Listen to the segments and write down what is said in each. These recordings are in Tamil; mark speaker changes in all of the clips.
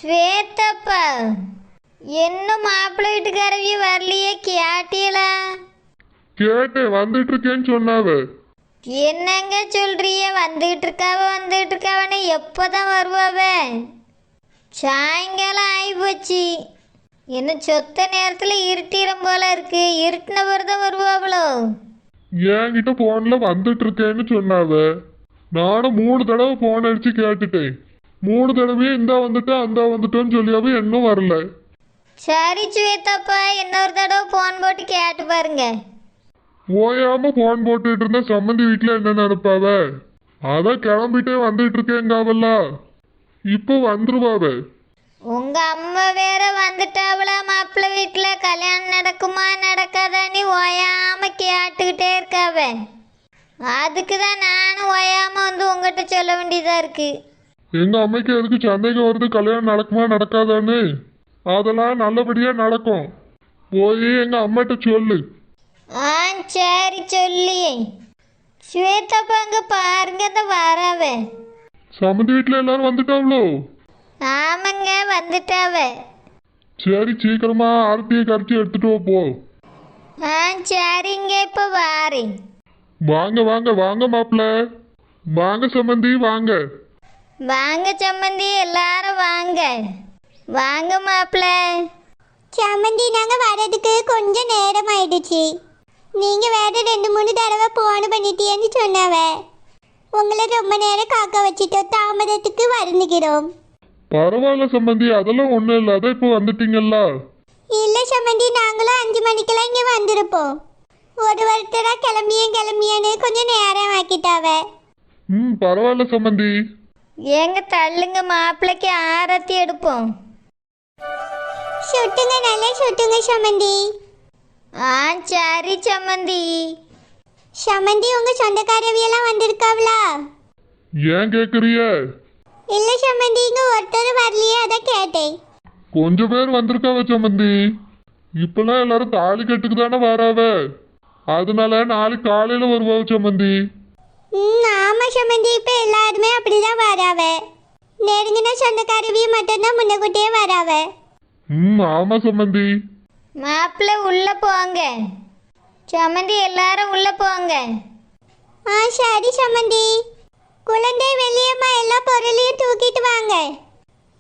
Speaker 1: ஸ்வேதப்பா, இன்னும் மாப்பிள்ளை வீட்டுக்காரவிய வரலையே, கேட்டீங்களா?
Speaker 2: கேட்டேன், வந்துட்டு இருக்கேன்னு சொன்னாவ.
Speaker 1: என்னங்க சொல்றிய? வந்துட்டு இருக்காவன்னு எப்போதான் வருவாவ? சாயங்காலம் ஆகிப்போச்சு. இன்னும் சொத்த நேரத்தில் இருட்டிடும் போல இருக்கு. இருட்டின பிறதான் வருவாவளோ?
Speaker 2: என்கிட்ட போன்ல வந்துட்டு இருக்கேன்னு சொன்னாவ. நானும் 3 தடவை போன் அடிச்சு கேட்டுட்டேன். 3 தடவையே இந்தா வந்துட்டேன் அந்த வந்துட்டோன்னு சொல்லியாவே இன்னும் வரல.
Speaker 1: சரி ஸ்வேதாப்பா, இன்னொரு தடவை போன் போட்டு கேட்டு பாருங்க.
Speaker 2: ஓயாம போன் போட்டுட்டு இருந்தா சம்மந்தி வீட்டுல என்ன நினைப்பாவ? அதான் கிளம்பிட்டே வந்துட்டு இருக்கேங்காவல்ல, இப்போ வந்துருவாவ.
Speaker 1: உங்க அம்மா வேற வந்துட்டாவளா? மாப்பிள்ளை வீட்டுல கல்யாணம் நடக்குமா நடக்காதான்னு ஓயாம கேட்டுக்கிட்டே இருக்காவ. அதுக்கு தான் நானும் ஓயாம வந்து உங்ககிட்ட சொல்ல வேண்டியதா இருக்கு.
Speaker 2: எங்க அம்மைக்கு எதுக்கு சந்தேகம் வருது கல்யாணம் நடக்குமா நடக்காதான்னு? அதெல்லாம் நல்லபடியா நடக்கும். போய் எங்க அம்மாட்ட சொல்லு.
Speaker 1: ஆ சரி, சொல்லி. ஸ்வேதாப்பா அங்க பாருங்க, தான் வராவ.
Speaker 2: சம்மந்தி வீட்டுல எல்லாரும் வந்துட்டாவளோ?
Speaker 1: ஆமாங்க, வந்துட்டாவ.
Speaker 2: சரி, சீக்கிரமா ஆரத்தியை கரைச்சி எடுத்துட்டு போ.
Speaker 1: ஆ சரிங்க, இப்போ வாரேன்.
Speaker 2: வாங்க வாங்க வாங்க மாப்பிள்ள, வாங்க சம்மந்தி வாங்க.
Speaker 1: வாங்க சம்மந்தி, எல்லாரும் வாங்க. வாங்க மாப்பிள்ள. சம்மந்தி, நாங்கள் வர்றதுக்கு கொஞ்சம் நேரம் ஆயிடுச்சு. நீங்கள் வேற 2-3 தடவை போன் பண்ணிட்டேன்னு சொன்னாவ. உங்களை ரொம்ப நேரம் காக்க வச்சுட்டோம், தாமதத்துக்கு வருந்துகிறோம்.
Speaker 2: பரவாயில்ல சம்மந்தி, அதெல்லாம் ஒன்றும் இல்லை. அதான் இப்போ வந்துட்டீங்கல்ல.
Speaker 1: இல்லை சம்மந்தி, நாங்களும் 5 மணிக்கெல்லாம் இங்கே வந்திருப்போம். ஒரு வருத்தராக கிளம்பியேன்னு கொஞ்சம் நேரம் ஆக்கிட்டாவ.
Speaker 2: பரவாயில்ல சம்மந்தி.
Speaker 1: ஏங்க தள்ளுங்க, மாப்பிள்ளைக்கு ஆரத்தி எடுப்போம். சுட்டுங்க, நல்லா சுட்டுங்க சம்மந்தி. ஆ சரி சம்மந்தி. சம்மந்தி, உங்க சொந்தக்காரவியெல்லாம் வந்திருக்காவளா?
Speaker 2: ஏன் கேட்குறிய?
Speaker 1: இல்லை சம்மந்தி, இங்கே ஒருத்தர் வரலையே, அதான் கேட்டேன்.
Speaker 2: கொஞ்சம் பேர் வந்திருக்காவ சம்மந்தி. இப்பெல்லாம் எல்லாரும் தாலி கட்டுக்கு தானே வராவ. அதனால நாளைக்கு காலையில வருவாவ சம்மந்தி.
Speaker 1: ஆமாம் சம்மந்தி, இப்போ எல்லாருமே அப்படிதான் வராவ. நெருங்கின சொந்தக்காரவிய மட்டும்தான் முன்னக்கூட்டியே வராவ.
Speaker 2: ஆமா சம்மந்தி.
Speaker 1: மாப்பிள்ளை உள்ள போங்க. சம்மந்தி, எல்லாரும் உள்ள போங்க. ஆ சரி சம்மந்தி. குழந்தை வெளியம்மா, எல்லா பொருளையும் தூக்கிட்டு வாங்க.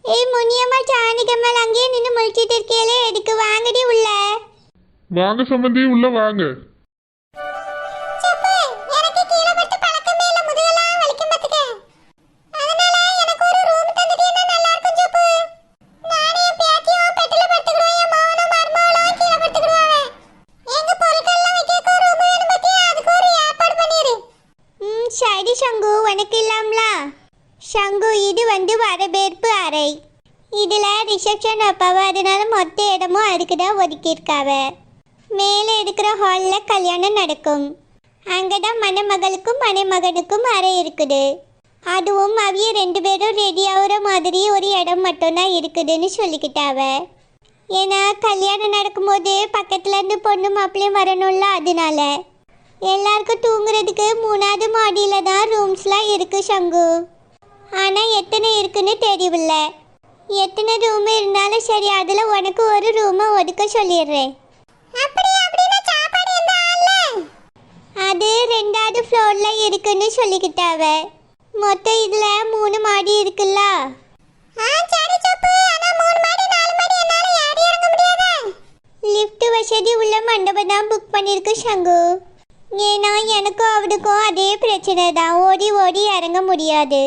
Speaker 1: ஏய் முனியம்மா, சாணிக்கம்மல் அங்கேயே நின்று முழிச்சிட்டு இருக்கேலே, எதுக்கு? வாங்கடி உள்ள.
Speaker 2: வாங்க சம்மந்தி, உள்ள வாங்க.
Speaker 1: சரி சங்கு, உனக்கு இல்லாமல. சங்கு, இது வந்து வரவேற்பு அறை. இதில் ரிசப்ஷன் வைப்பாவ, அதனால மொத்த இடமும் அதுக்கு தான் ஒதுக்கியிருக்காவ. மேலே இருக்கிற ஹாலில் கல்யாணம் நடக்கும். அங்கே தான் மணமகளுக்கும் மணமகனுக்கும் அறை இருக்குது. அதுவும் அவிய 2 பேரும் ரெடி ஆகிற மாதிரி ஒரு இடம் மட்டும்தான் இருக்குதுன்னு சொல்லிக்கிட்டாவ. ஏன்னா கல்யாணம் நடக்கும்போது பக்கத்துல இருந்து பொண்ணு மாப்பிள்ளையும் வரணும்ல, அதனால. எல்லாருக்கும் தூங்குறதுக்கு 3வது மாடியில தான் ரூம்ஸ்லாம் இருக்கு சங்கு. ஆனால் எத்தனை இருக்குன்னு தெரியவில்ல. எத்தனை ரூம் இருந்தாலும் சரி, அதில் உனக்கு ஒரு ரூமை ஒதுக்க சொல்லிடுறேன். அது 2வது ஃப்ளோரில் இருக்குன்னு சொல்லிக்கிட்டாவ. மொத்தம் இதில் 3 மாடி இருக்குல்ல. லிஃப்ட் வசதி உள்ள மண்டபம் தான் புக் பண்ணியிருக்கு சங்கு. ஏன்னா எனக்கும் அவனுக்கும் அதே பிரச்சனை தான், ஓடி ஓடி இறங்க முடியாது.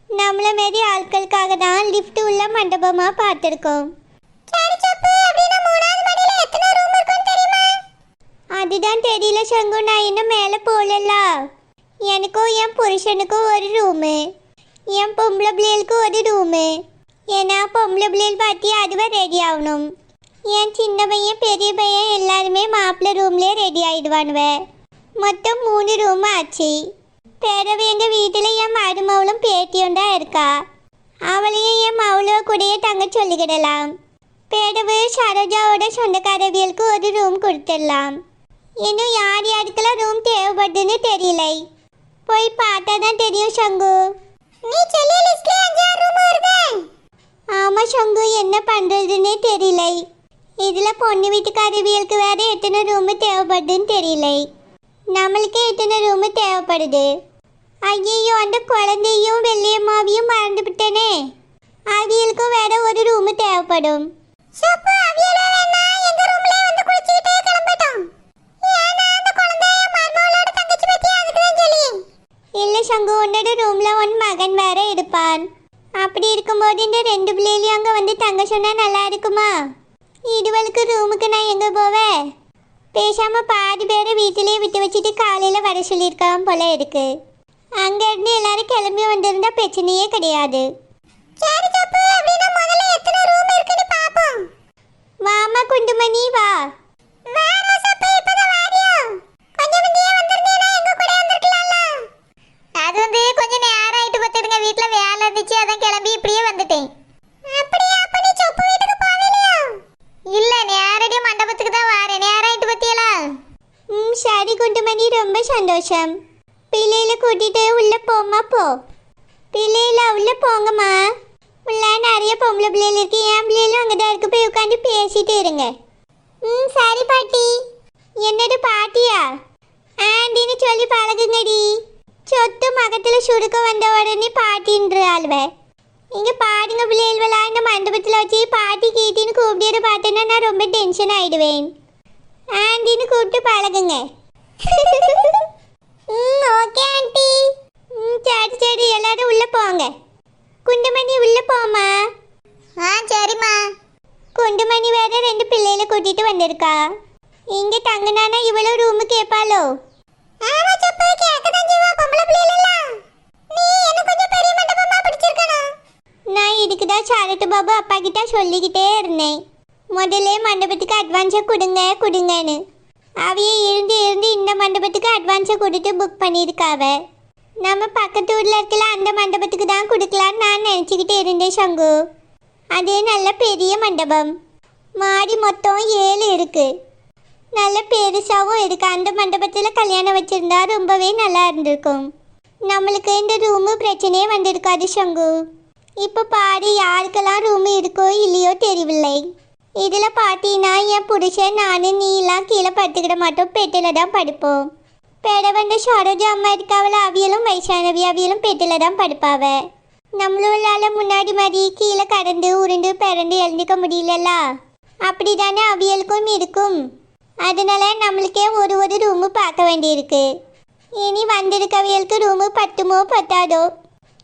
Speaker 1: நம்மள மாரி ஆட்களுக்காக தான் லிஃப்ட் உள்ள மண்டபமாக பார்த்துருக்கோம். அதுதான் தெரியல சங்கு, நான் இன்னும் மேலே போகல. எனக்கும் என் புருஷனுக்கும் ஒரு ரூமு, என் பொம்பளை பிள்ளைகளுக்கு ஒரு ரூமு. ஏன்னா பொம்பளை பிள்ளைகள் பார்த்தி அதுவே ரெடி ஆகணும். என் சின்ன பையன் பெரிய பையன் எல்லாருமே மாப்பிள்ளை ரூம்லேயே ரெடி ஆகிடுவானுவ. மொத்தம் 3 ரூம் ஆச்சு. பிறகு எங்கள் வீட்டில் என் மருமவளும் பேத்தியும் தான் இருக்கா. அவளையும் என் மவளோ கூடயே தங்க சொல்லிக்கிடலாம். பிறகு சரோஜாவோட சொந்தக்காரவியலுக்கு ஒரு ரூம் கொடுத்துடலாம். இன்னும் யார் யாருக்கெல்லாம் ரூம் தேவைப்படுதுன்னு தெரியல. போய் பார்த்தா தான் தெரியும் சங்கு. நீ சொல்லி லிஸ்ட்ல 5 ரூம் வருது. ஆமா சங்கு, என்ன பண்றதுன்னே தெரியல. இதுல பொண்ணு வீட்டுக்காரவியலுக்கு வேற எத்தனை ரூம் தேவைப்படுதுன்னு தெரியல. நம்மளுக்கே எத்தனை ரூம் தேவைப்படுது. ஐயோ, அந்த குழந்தையும் வெள்ளையம்மாவையும் மறந்துவிட்டனே. அவியலுக்கும் வேற ஒரு ரூம் தேவைப்படும். இல்ல சங்கு, உன்னோட ரூம்ல உன் மகன் வேற இருப்பான். அப்படி இருக்கும்போது இந்த ரெண்டு பிள்ளைகளையும் அங்க வந்து தங்க சொன்னா நல்லா இருக்குமா? இதுவளுக்கு ரூமுக்கு நான் எங்க போவேன்? பேசாம பாதி பேரை வீட்டிலேயே விட்டு வச்சுட்டு காலையில வர சொல்லியிருக்கலாம் போல இருக்கு. அங்க இருந்து எல்லாரும் கிளம்பி வந்திருந்தா பிரச்சனையே கிடையாது. வாமா குண்டுமணி வா. அது வந்து கொஞ்சம் நேரம் ஆயிட்டு பார்த்துடுங்க, வீட்ல வேலை இருந்துச்சு, அதான் கிளம்பி இப்படியே வந்துட்டேன். அப்படியே அப்ப நீ சொப்பு வீட்டுக்கு போவிலையா? இல்ல, நேரடியா மண்டபத்துக்கு தான் வரேன். நேரம் ஆயிட்டு பத்தியலா? சரி குண்டுமணி, ரொம்ப சந்தோஷம். பிள்ளையில கூட்டிட்டு உள்ள போமா போ. பிள்ளையில உள்ள போங்கம்மா. உள்ள நிறைய பொம்பளை பிள்ளைகள் இருக்கு. என் பிள்ளைகளும் அங்கதான் இருக்கு, போய் உட்காந்து பேசிட்டு இருங்க. சரி பாட்டி. என்னது பாட்டியா? ஆண்டின்னு சொல்லி பழகுங்கடி. சொத்து மகத்துல சுருக்க வந்த உடனே பாட்டின்ற ஆள்வ. இங்க பாடுங்க பிள்ளைகளா, இந்த மண்டபத்துல வச்சு பாட்டி கீட்டின்னு கூப்பிட்டு பார்த்தேன்னா நான் ரொம்ப டென்ஷன் ஆயிடுவேன். ஆண்டின்னு கூப்பிட்டு பழகுங்க. Okay aunty. சரி சரி, எல்லாரும் உள்ள போங்க. குண்டுமணி உள்ள போமா. சரிம்மா. குண்டுமணி வேற ரெண்டு பிள்ளைகளை கூட்டிட்டு வந்திருக்கா. இங்க தங்கனானா இவ்வளவு ரூமு கேட்பாளோ? நான் இதுக்குதான் சாரட்டு பாபு அப்பா கிட்ட சொல்லிக்கிட்டே இருந்தேன். முதல்ல மண்டபத்துக்கு அட்வான்ஸை கொடுங்க கொடுங்கன்னு. அவையே இருந்து இருந்து இந்த மண்டபத்துக்கு அட்வான்ஸை கொடுத்து புக் பண்ணியிருக்காவ. நம்ம பக்கத்து ஊரில் இருக்கலாம் அந்த மண்டபத்துக்கு தான் கொடுக்கலான்னு நான் நினச்சிக்கிட்டு இருந்தேன் சங்கு. அது நல்ல பெரிய மண்டபம். மாடி மொத்தம் 7 இருக்கு. நல்ல பெருசாகவும் இருக்கு. அந்த மண்டபத்தில் கல்யாணம் வச்சுருந்தா ரொம்பவே நல்லா இருந்திருக்கும். நம்மளுக்கு இந்த ரூமு பிரச்சனையே வந்திருக்காது சங்கு. இப்போ பாரு, யாருக்கெல்லாம் ரூமு இருக்கோ இல்லையோ தெரியவில்லை. இதில் பார்த்தீங்கன்னா என் புருஷன் நான் நீலாம் கீழே படுத்துக்கிட மாட்டோம், பெட்டில் தான் படுப்போம். பெட வந்து சரோஜா அம்மா இருக்காவில், அவியலும் வயசானவி, அவியலும் பெட்டில் தான் படுப்பாவ. நம்மளால முன்னாடி மாதிரி கீழே கடந்து உருண்டு பிறண்டு எழுந்துக்க முடியலல்ல. அப்படி தானே அவியலுக்கும் இருக்கும். அதனால நம்மளுக்கே ஒரு ரூமு பார்க்க வேண்டியிருக்கு. இனி வந்திருக்கவியலுக்கு ரூமு பத்துமோ பத்தாதோ.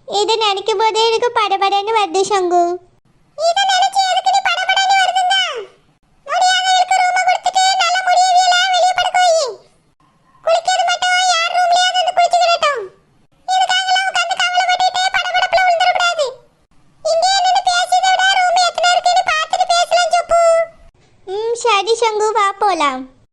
Speaker 1: இதை நினைக்கும் போதே எனக்கு படபடன்னு வருது சங்கு. சரி சங்கு, வா போலாம்.